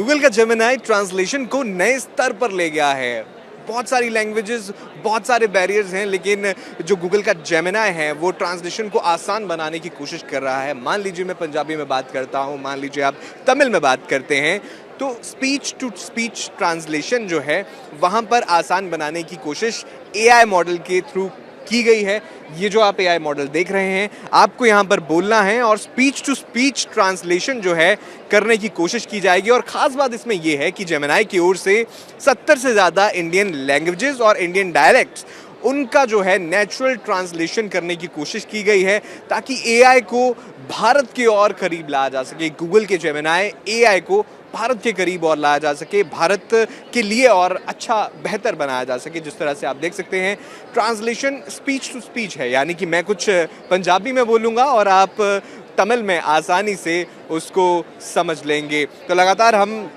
Google का Gemini translation को नए स्तर पर ले गया है। बहुत सारी लैंग्वेजेस, बहुत सारे बैरियर्स हैं, लेकिन जो गूगल का जेमिनी है वो ट्रांसलेशन को आसान बनाने की कोशिश कर रहा है। मान लीजिए मैं पंजाबी में बात करता हूँ, मान लीजिए आप तमिल में बात करते हैं, तो स्पीच टू स्पीच ट्रांसलेशन जो है वहाँ पर आसान बनाने की कोशिश एआई मॉडल के थ्रू की गई है। ये जो आप एआई मॉडल देख रहे हैं, आपको यहाँ पर बोलना है और स्पीच टू स्पीच ट्रांसलेशन जो है करने की कोशिश की जाएगी। और ख़ास बात इसमें यह है कि जेमिनी की ओर से 70 से ज़्यादा इंडियन लैंग्वेजेस और इंडियन डायलेक्ट्स उनका जो है नेचुरल ट्रांसलेशन करने की कोशिश की गई है, ताकि एआई को भारत के और करीब लाया जा सके। गूगल के जेमिनी एआई को भारत के करीब और लाया जा सके, भारत के लिए और अच्छा बेहतर बनाया जा सके। जिस तरह से आप देख सकते हैं, ट्रांसलेशन स्पीच टू स्पीच है, यानी कि मैं कुछ पंजाबी में बोलूँगा और आप तमिल में आसानी से उसको समझ लेंगे। तो लगातार हम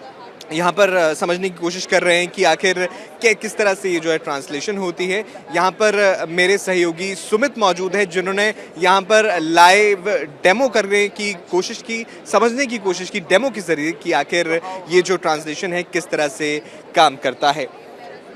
यहाँ पर समझने की कोशिश कर रहे हैं कि आखिर किस तरह से ये जो है ट्रांसलेशन होती है। यहाँ पर मेरे सहयोगी सुमित मौजूद है, जिन्होंने यहाँ पर लाइव डेमो करने की कोशिश की, समझने की कोशिश की डेमो के ज़रिए कि आखिर ये जो ट्रांसलेशन है किस तरह से काम करता है।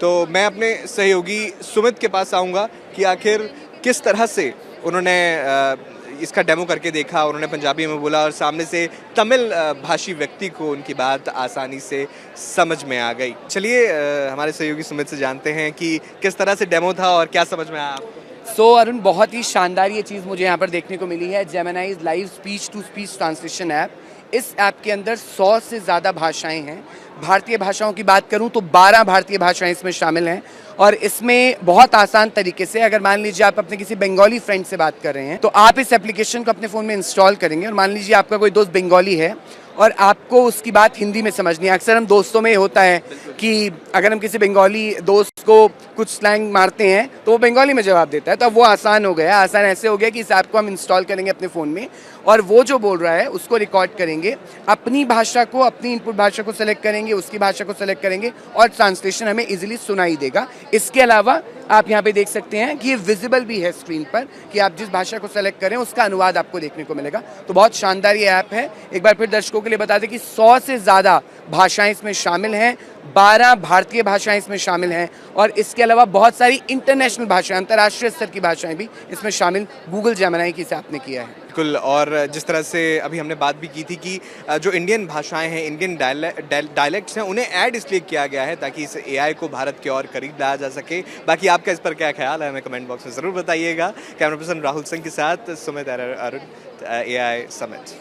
तो मैं अपने सहयोगी सुमित के पास आऊँगा कि आखिर किस तरह से उन्होंने इसका डेमो करके देखा, उन्होंने पंजाबी में बोला और सामने से तमिल भाषी व्यक्ति को उनकी बात आसानी से समझ में आ गई। चलिए हमारे सहयोगी सुमित से जानते हैं कि किस तरह से डेमो था और क्या समझ में आया आपको। अरुण, बहुत ही शानदार ये चीज़ मुझे यहाँ पर देखने को मिली है। Gemini Live speech to speech translation app. इस ऐप के अंदर 100 से ज़्यादा भाषाएं हैं। भारतीय भाषाओं की बात करूं तो 12 भारतीय भाषाएं इसमें शामिल हैं। और इसमें बहुत आसान तरीके से, अगर मान लीजिए आप अपने किसी बंगाली फ्रेंड से बात कर रहे हैं, तो आप इस एप्लीकेशन को अपने फ़ोन में इंस्टॉल करेंगे और मान लीजिए आपका कोई दोस्त बंगाली है और आपको उसकी बात हिंदी में समझनी है। अक्सर हम दोस्तों में होता है कि अगर हम किसी बंगाली दोस्त को कुछ स्लैंग मारते हैं तो वो बंगाली में जवाब देता है। तो अब वो आसान हो गया। आसान ऐसे हो गया कि इस ऐप को हम इंस्टॉल करेंगे अपने फ़ोन में और वो जो बोल रहा है उसको रिकॉर्ड करेंगे, अपनी भाषा को, अपनी इनपुट भाषा को सेलेक्ट करेंगे, उसकी भाषा को सेलेक्ट करेंगे और ट्रांसलेशन हमें इजीली सुनाई देगा। इसके अलावा आप यहाँ पे देख सकते हैं कि ये विजिबल भी है स्क्रीन पर कि आप जिस भाषा को सेलेक्ट करें उसका अनुवाद आपको देखने को मिलेगा। तो बहुत शानदार ये ऐप है। एक बार फिर दर्शकों के लिए बता दें कि 100 से ज़्यादा भाषाएं इसमें शामिल हैं, 12 भारतीय भाषाएं इसमें शामिल हैं और इसके अलावा बहुत सारी इंटरनेशनल भाषाएं, अंतर्राष्ट्रीय स्तर की भाषाएं भी इसमें शामिल गूगल जेमिनी की इस ऐप ने किया है। बिल्कुल। और जिस तरह से अभी हमने बात भी की थी कि जो इंडियन भाषाएं हैं, इंडियन डायलेक्ट्स हैं, उन्हें ऐड इसलिए किया गया है ताकि इस एआई को भारत के और करीब लाया जा सके। बाकी आपका इस पर क्या ख्याल है, हमें कमेंट बॉक्स में ज़रूर बताइएगा। कैमरा पर्सन राहुल सिंह के साथ सुमित अरुण, एआई समिट।